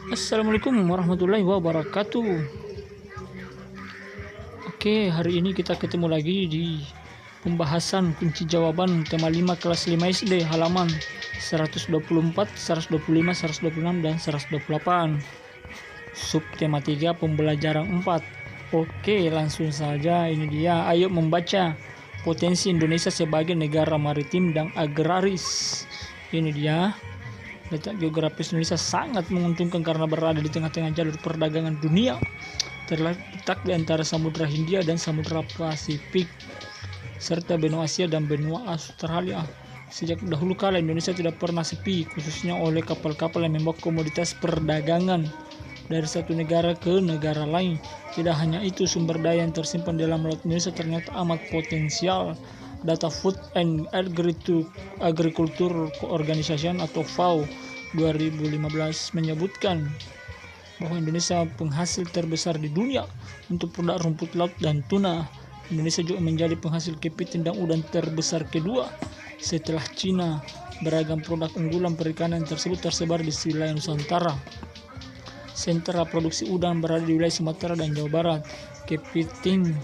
Assalamualaikum warahmatullahi wabarakatuh. Oke, hari ini kita ketemu lagi di pembahasan kunci jawaban tema 5 kelas 5 SD halaman 124, 125, 126 dan 128. Sub tema 3 pembelajaran 4. Oke, langsung saja ini dia. Ayo membaca potensi Indonesia sebagai negara maritim dan agraris. Ini dia. Letak geografis Indonesia sangat menguntungkan karena berada di tengah-tengah jalur perdagangan dunia, terletak di antara Samudra Hindia dan Samudra Pasifik, serta benua Asia dan benua Australia. Sejak dahulu kala Indonesia tidak pernah sepi, khususnya oleh kapal-kapal yang membawa komoditas perdagangan dari satu negara ke negara lain. Tidak hanya itu, sumber daya yang tersimpan dalam laut Indonesia ternyata amat potensial. Data Food and Agriculture Organization atau FAO 2015 menyebutkan bahwa Indonesia penghasil terbesar di dunia untuk produk rumput laut dan tuna. Indonesia juga menjadi penghasil kepiting dan udang terbesar kedua setelah Cina. Beragam produk unggulan perikanan tersebut tersebar di wilayah Nusantara. Sentra produksi udang berada di wilayah Sumatera dan Jawa Barat. Kepiting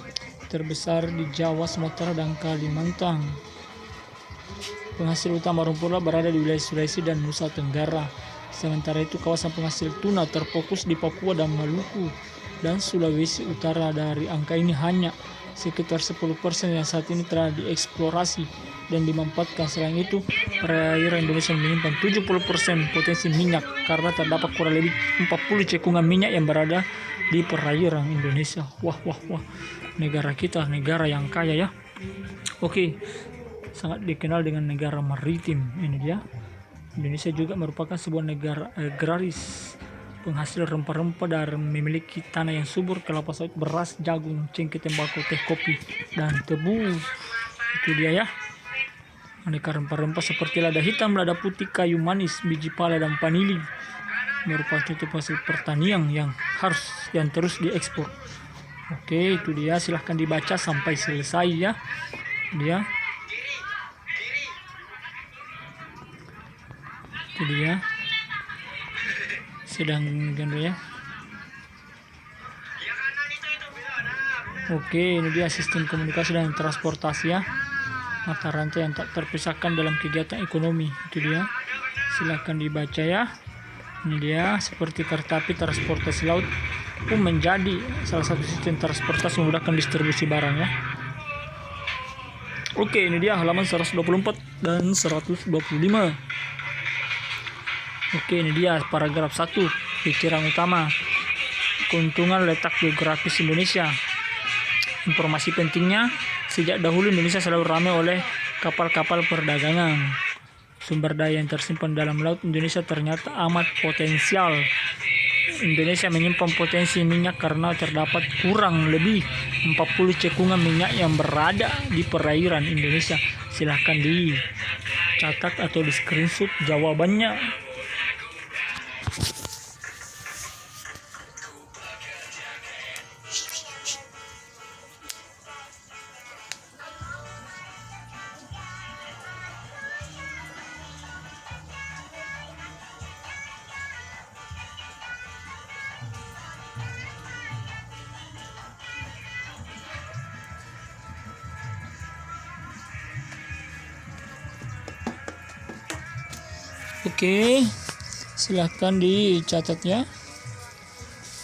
terbesar di Jawa, Sumatera, dan Kalimantan. Penghasil utama rumput laut berada di wilayah Sulawesi dan Nusa Tenggara. Sementara itu, kawasan penghasil tuna terfokus di Papua dan Maluku dan Sulawesi Utara. Dari angka ini hanya sekitar 10% yang saat ini telah dieksplorasi dan dimanfaatkan. Selain itu, perairan Indonesia menyimpan 70% potensi minyak karena terdapat kurang lebih 40 cekungan minyak yang berada di perairan Indonesia. Wah. Negara kita negara yang kaya ya. Oke, sangat dikenal dengan negara maritim. Ini dia. Indonesia juga merupakan sebuah negara agraris, penghasil rempah-rempah dan memiliki tanah yang subur, kelapa sawit, beras, jagung, cengkeh, tembakau, teh, kopi, dan tebu. Itu dia ya. Aneka rempah-rempah seperti lada hitam, lada putih, kayu manis, biji pala, dan vanili merupakan itu hasil pertanian yang terus diekspor. Oke, itu dia. Silahkan dibaca sampai selesai ya. Itu dia. Sedang genre ya. Oke, ini dia sistem komunikasi dan transportasi ya. Mata rantai yang tak terpisahkan dalam kegiatan ekonomi. Itu dia. Silahkan dibaca ya. Ini dia, seperti kereta api, transportasi laut pun menjadi salah satu sistem transportasi memudahkan distribusi barang ya. Oke, ini dia halaman 124 dan 125. Oke, ini dia paragraf 1, pikiran utama. Keuntungan letak geografis Indonesia. Informasi pentingnya, sejak dahulu Indonesia selalu ramai oleh kapal-kapal perdagangan. Sumber daya yang tersimpan dalam laut Indonesia ternyata amat potensial. Indonesia menyimpan potensi minyak karena terdapat kurang lebih 40 cekungan minyak yang berada di perairan Indonesia. Silahkan dicatat atau di screenshot jawabannya. Oke, silahkan dicatat ya.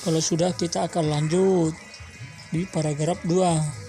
Kalau sudah, kita akan lanjut di paragraf 2.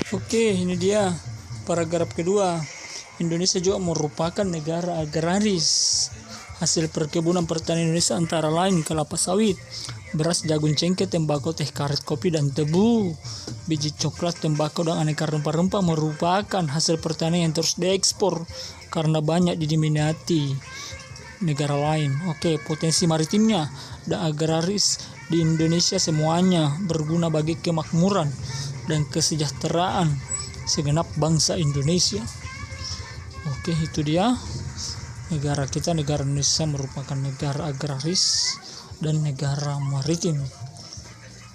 Oke, ini dia paragraf kedua. Indonesia juga merupakan negara agraris. Hasil perkebunan pertanian Indonesia antara lain kelapa sawit, beras, jagung, cengkeh, tembakau, teh, karet, kopi, dan tebu. biji coklat, tembakau, dan aneka rempah-rempah merupakan hasil pertanian yang terus diekspor karena banyak diminati negara lain. Oke, potensi maritimnya dan agraris di Indonesia semuanya berguna bagi kemakmuran dan kesejahteraan segenap bangsa Indonesia. Oke, itu dia negara kita. Negara Indonesia merupakan negara agraris dan negara maritim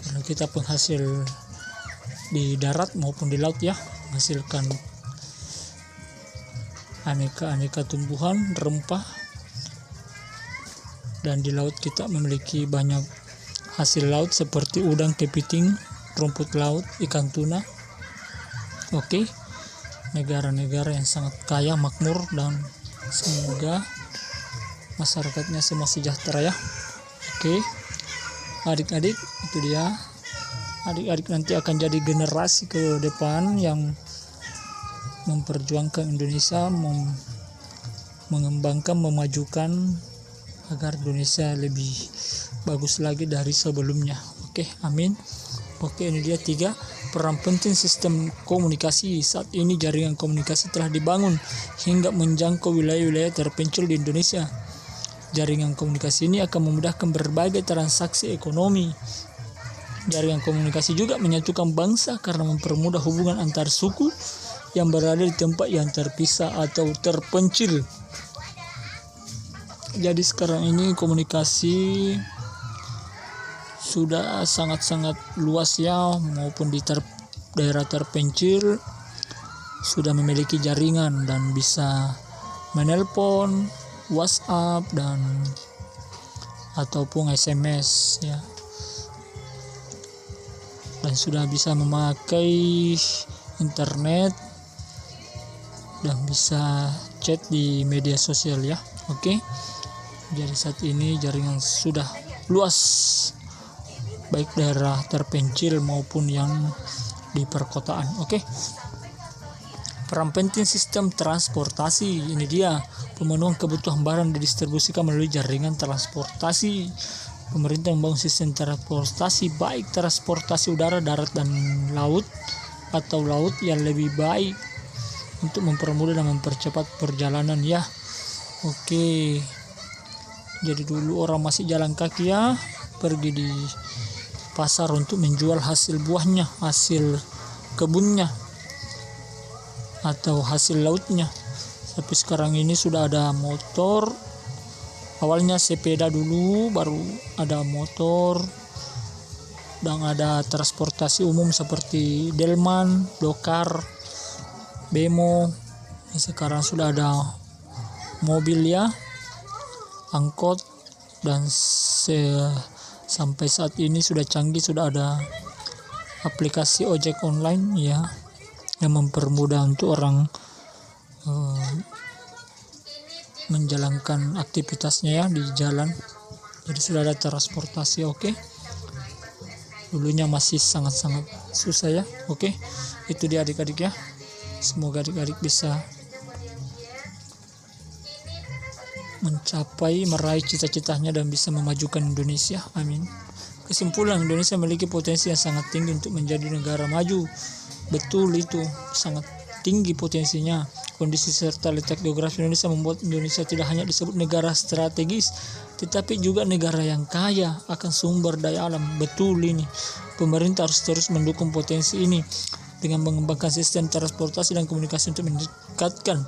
karena kita penghasil di darat maupun di laut ya, menghasilkan aneka tumbuhan, rempah, dan di laut kita memiliki banyak hasil laut seperti udang, kepiting, rumput laut, ikan tuna. Oke, negara-negara yang sangat kaya, makmur, dan semoga masyarakatnya semua sejahtera ya. Oke, adik-adik, itu dia. Adik-adik nanti akan jadi generasi ke depan yang memperjuangkan Indonesia, mengembangkan, memajukan agar Indonesia lebih bagus lagi dari sebelumnya. Oke, amin. Oke, ini dia 3 peran penting sistem komunikasi. Saat ini jaringan komunikasi telah dibangun hingga menjangkau wilayah-wilayah terpencil di Indonesia. Jaringan komunikasi ini akan memudahkan berbagai transaksi ekonomi. Jaringan komunikasi juga menyatukan bangsa karena mempermudah hubungan antar suku yang berada di tempat yang terpisah atau terpencil. Jadi sekarang ini komunikasi sudah sangat-sangat luas ya, maupun di daerah terpencil sudah memiliki jaringan dan bisa menelpon, WhatsApp, dan ataupun SMS ya, dan sudah bisa memakai internet dan bisa chat di media sosial ya. Oke, jadi saat ini jaringan sudah luas baik daerah terpencil maupun yang di perkotaan. Oke, peran penting sistem transportasi, ini dia pemenuhan kebutuhan barang didistribusikan melalui jaringan transportasi. Pemerintah membangun sistem transportasi baik transportasi udara, darat, dan laut atau laut yang lebih baik untuk mempermudah dan mempercepat perjalanan ya. Oke, jadi dulu orang masih jalan kaki ya, pergi di pasar untuk menjual hasil buahnya, hasil kebunnya, atau hasil lautnya. Tapi sekarang ini sudah ada motor. Awalnya sepeda dulu, baru ada motor, dan ada transportasi umum seperti delman, dokar, bemo. Sekarang sudah ada mobil ya, angkot, dan sampai saat ini sudah canggih, sudah ada aplikasi ojek online ya, yang mempermudah untuk orang menjalankan aktivitasnya ya di jalan. Jadi sudah ada transportasi. Oke, dulunya masih sangat-sangat susah ya. Oke, itu dia adik-adik ya. Semoga adik-adik bisa mencapai, meraih cita-citanya dan bisa memajukan Indonesia. Amin. Kesimpulan, Indonesia memiliki potensi yang sangat tinggi untuk menjadi negara maju. Betul, itu sangat tinggi potensinya. Kondisi serta letak geografi Indonesia membuat Indonesia tidak hanya disebut negara strategis, tetapi juga negara yang kaya akan sumber daya alam. Betul ini. Pemerintah harus terus mendukung potensi ini dengan mengembangkan sistem transportasi dan komunikasi untuk meningkatkan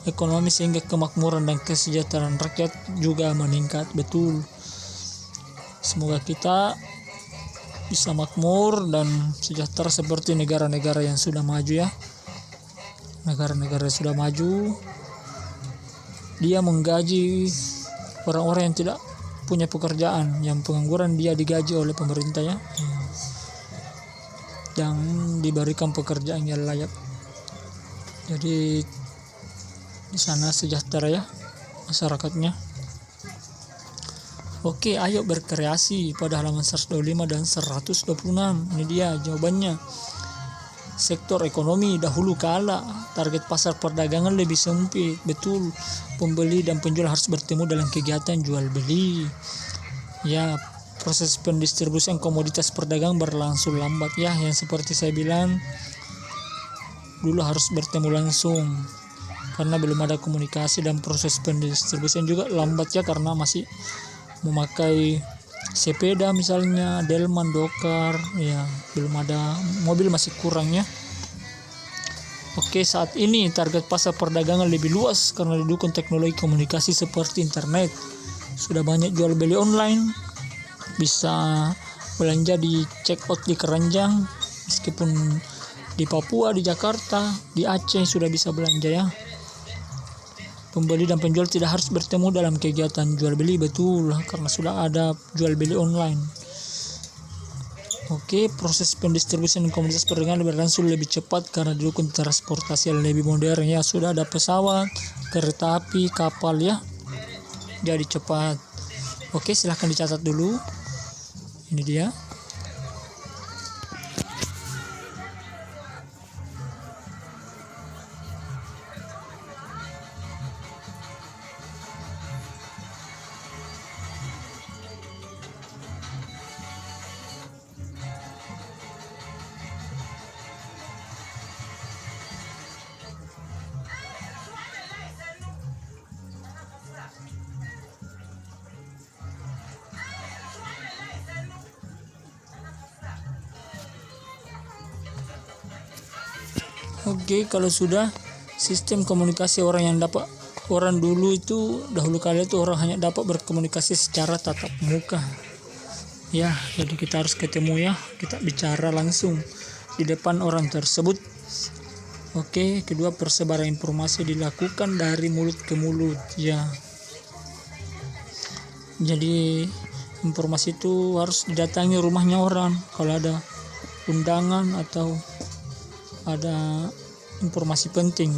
ekonomi sehingga kemakmuran dan kesejahteraan rakyat juga meningkat. Betul. Semoga kita bisa makmur dan sejahtera seperti negara-negara yang sudah maju ya. Negara-negara yang sudah maju, dia menggaji orang-orang yang tidak punya pekerjaan, yang pengangguran dia digaji oleh pemerintah ya, yang diberikan pekerjaan yang layak. Jadi di sana sejahtera ya masyarakatnya. Oke, ayo berkreasi pada halaman 125 dan 126. Ini dia jawabannya. Sektor ekonomi dahulu kala target pasar perdagangan lebih sempit. Betul, pembeli dan penjual harus bertemu dalam kegiatan jual beli. Ya, proses pendistribusian komoditas perdagangan berlangsung lambat ya, yang seperti saya bilang dulu harus bertemu langsung karena belum ada komunikasi, dan proses pendistribusian juga lambat ya karena masih memakai sepeda misalnya, delman, dokar ya, belum ada mobil, masih kurang ya. Oke, saat ini target pasar perdagangan lebih luas karena didukung teknologi komunikasi seperti internet. Sudah banyak jual beli online, bisa belanja di check out di keranjang, meskipun di Papua, di Jakarta, di Aceh sudah bisa belanja ya. Pembeli dan penjual tidak harus bertemu dalam kegiatan jual beli, betul, karena sudah ada jual beli online. Oke, proses pendistribusian komoditas perdagangan berlangsung lebih cepat karena didukung transportasi yang lebih modern ya. Sudah ada pesawat, kereta api, kapal ya. Jadi cepat. Oke, silahkan dicatat dulu. Ini dia. Oke, kalau sudah sistem komunikasi orang dulu itu dahulu kali itu orang hanya dapat berkomunikasi secara tatap muka. Ya, jadi kita harus ketemu ya, kita bicara langsung di depan orang tersebut. Oke, kedua, persebaran informasi dilakukan dari mulut ke mulut ya. Jadi informasi itu harus didatangi rumahnya orang kalau ada undangan atau ada informasi penting.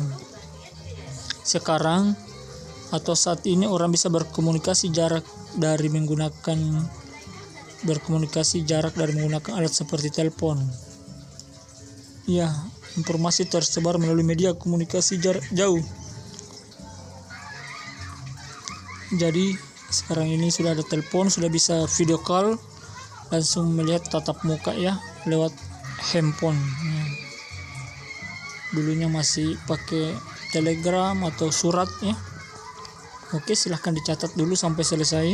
Sekarang atau saat ini orang bisa berkomunikasi jarak dari menggunakan alat seperti telepon. Ya, informasi tersebar melalui media komunikasi jarak jauh. Jadi sekarang ini sudah ada telepon, sudah bisa video call, langsung melihat tatap muka ya lewat handphone. Dulunya masih pakai telegram atau surat ya. Oke, silahkan dicatat dulu sampai selesai.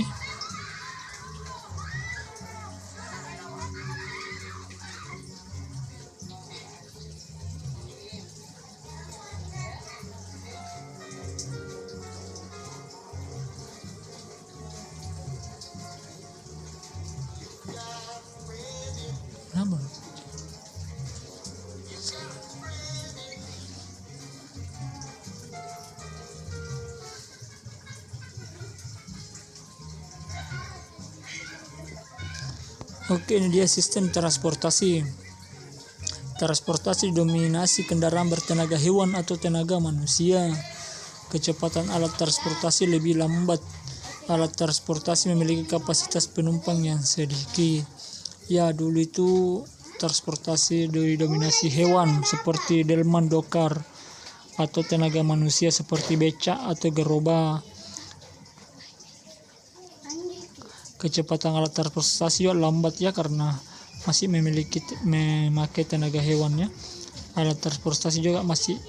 Kenapa? Oke, ini dia sistem transportasi. Transportasi didominasi kendaraan bertenaga hewan atau tenaga manusia. Kecepatan alat transportasi lebih lambat. Alat transportasi memiliki kapasitas penumpang yang sedikit. Ya, dulu itu transportasi didominasi hewan seperti delman, dokar, atau tenaga manusia seperti becak atau gerobak. Kecepatan alat transportasi juga lambat ya karena masih memakai tenaga hewannya. Alat transportasi juga masih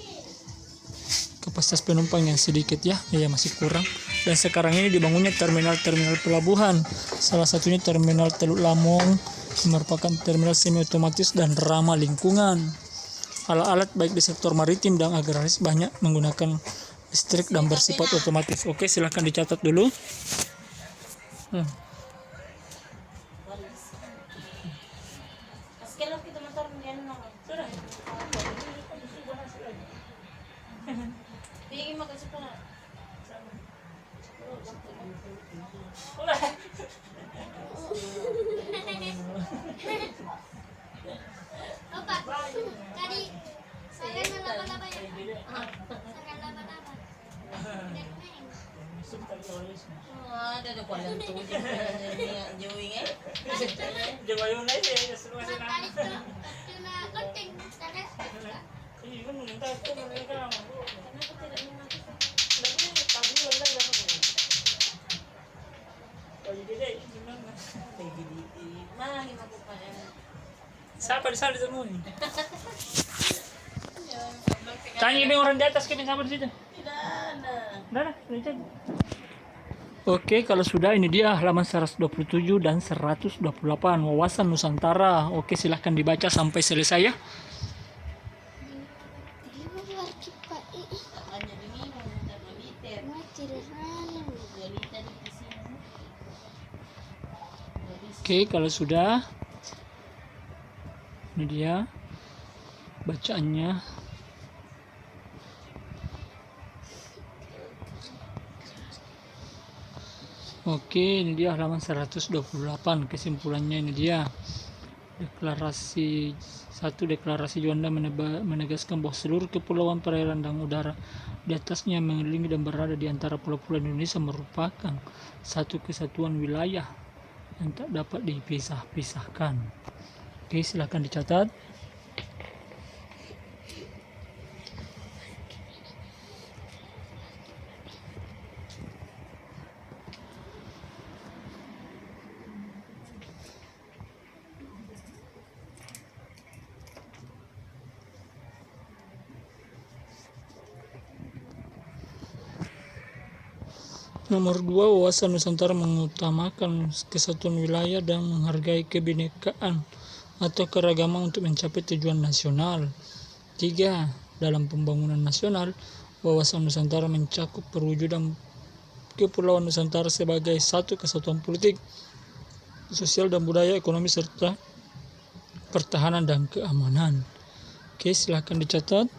kapasitas penumpang yang sedikit ya, masih kurang. Dan sekarang ini dibangunnya terminal-terminal pelabuhan. Salah satunya terminal Teluk Lamong, merupakan terminal semi otomatis dan ramah lingkungan. Alat-alat baik di sektor maritim dan agraris banyak menggunakan listrik dan bersifat otomatis. Oke, silahkan dicatat dulu. Ada kuala tu jauhing di sana semua. Tanya ini orang di atas kami sama di situ. Tidak ada. Udah, Oke, kalau sudah ini dia halaman 127 dan 128 wawasan Nusantara. Oke, silahkan dibaca sampai selesai ya. Hanya diminum, tidak 2 liter. 2 liter di sini. Oke, kalau sudah ini dia bacaannya. Oke, ini dia halaman 128. Kesimpulannya ini dia. Deklarasi Juanda menegaskan bahwa seluruh kepulauan, perairan dan udara di atasnya mengelilingi dan berada di antara pulau-pulau Indonesia merupakan satu kesatuan wilayah yang tak dapat dipisah-pisahkan. Oke, silakan dicatat. Nomor 2, wawasan Nusantara mengutamakan kesatuan wilayah dan menghargai kebinekaan atau keragaman untuk mencapai tujuan nasional. 3, dalam pembangunan nasional, wawasan Nusantara mencakup perwujudan Kepulauan Nusantara sebagai satu kesatuan politik, sosial dan budaya, ekonomi serta pertahanan dan keamanan. Oke, silahkan dicatat.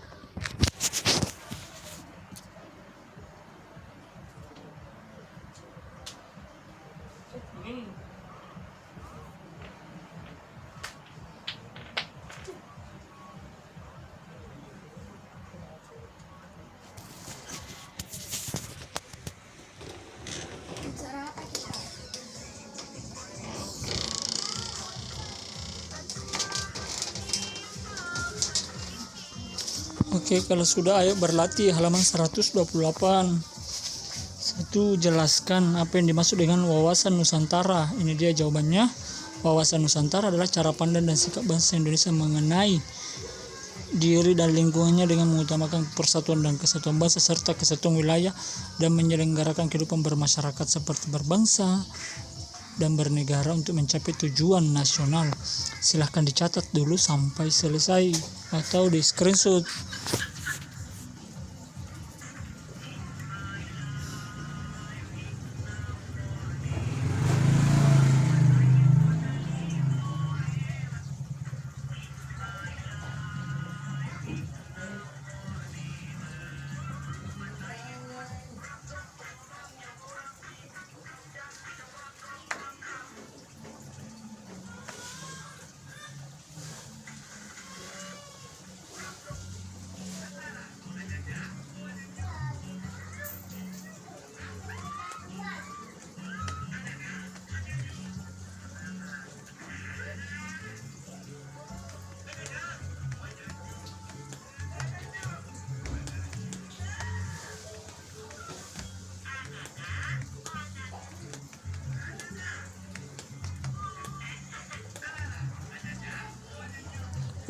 Oke, kalau sudah ayo berlatih halaman 128. 1. Jelaskan apa yang dimaksud dengan wawasan Nusantara. Ini dia jawabannya. Wawasan Nusantara adalah cara pandang dan sikap bangsa Indonesia mengenai diri dan lingkungannya dengan mengutamakan persatuan dan kesatuan bangsa serta kesatuan wilayah dan menyelenggarakan kehidupan bermasyarakat seperti berbangsa dan bernegara untuk mencapai tujuan nasional. Silahkan dicatat dulu sampai selesai atau di screenshot.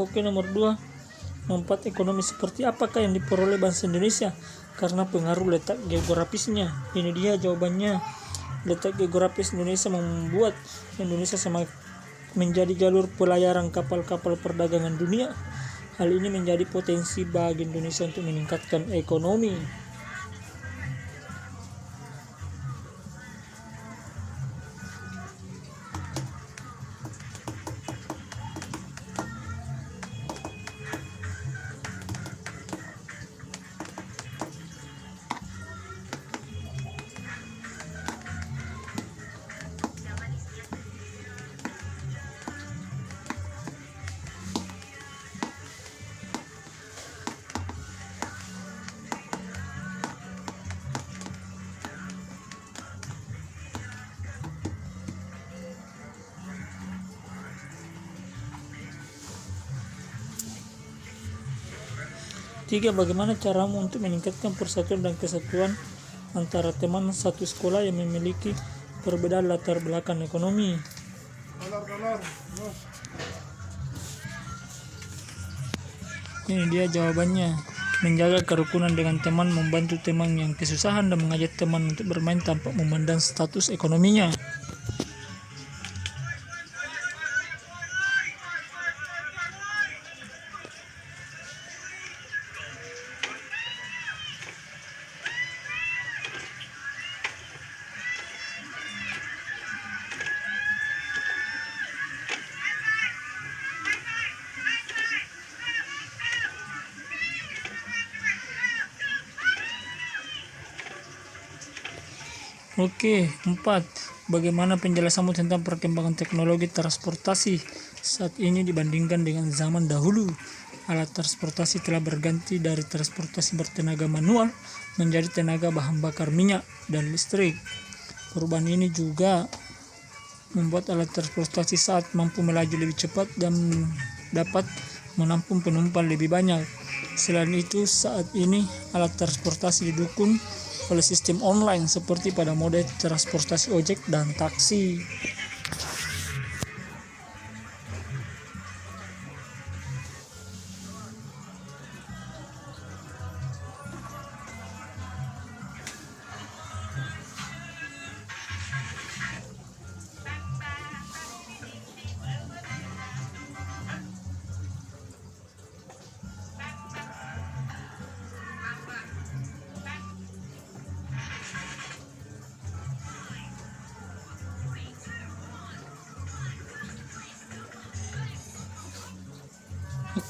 Oke, nomor 2, manfaat ekonomi seperti apakah yang diperoleh bangsa Indonesia karena pengaruh letak geografisnya. Ini dia jawabannya. Letak geografis Indonesia membuat Indonesia menjadi jalur pelayaran kapal-kapal perdagangan dunia. Hal ini menjadi potensi bagi Indonesia untuk meningkatkan ekonomi. Tiga, bagaimana caramu untuk meningkatkan persatuan dan kesatuan antara teman satu sekolah yang memiliki perbedaan latar belakang ekonomi? Ini dia jawabannya. Menjaga kerukunan dengan teman, membantu teman yang kesusahan, dan mengajak teman untuk bermain tanpa memandang status ekonominya. Oke, 4. Bagaimana penjelasanmu tentang perkembangan teknologi transportasi saat ini dibandingkan dengan zaman dahulu? Alat transportasi telah berganti dari transportasi bertenaga manual menjadi tenaga bahan bakar minyak dan listrik. Perubahan ini juga membuat alat transportasi saat mampu melaju lebih cepat dan dapat menampung penumpang lebih banyak. Selain itu, saat ini alat transportasi didukung oleh sistem online seperti pada mode transportasi ojek dan taksi.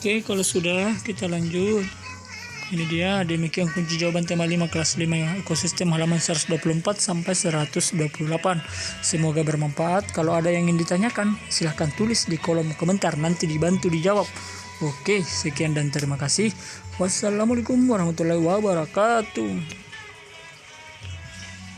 Oke, kalau sudah kita lanjut. Ini dia, demikian kunci jawaban tema 5 kelas 5 yang ekosistem halaman 124 sampai 128. Semoga bermanfaat. Kalau ada yang ingin ditanyakan, silahkan tulis di kolom komentar, nanti dibantu dijawab. Oke, sekian dan terima kasih. Wassalamualaikum warahmatullahi wabarakatuh.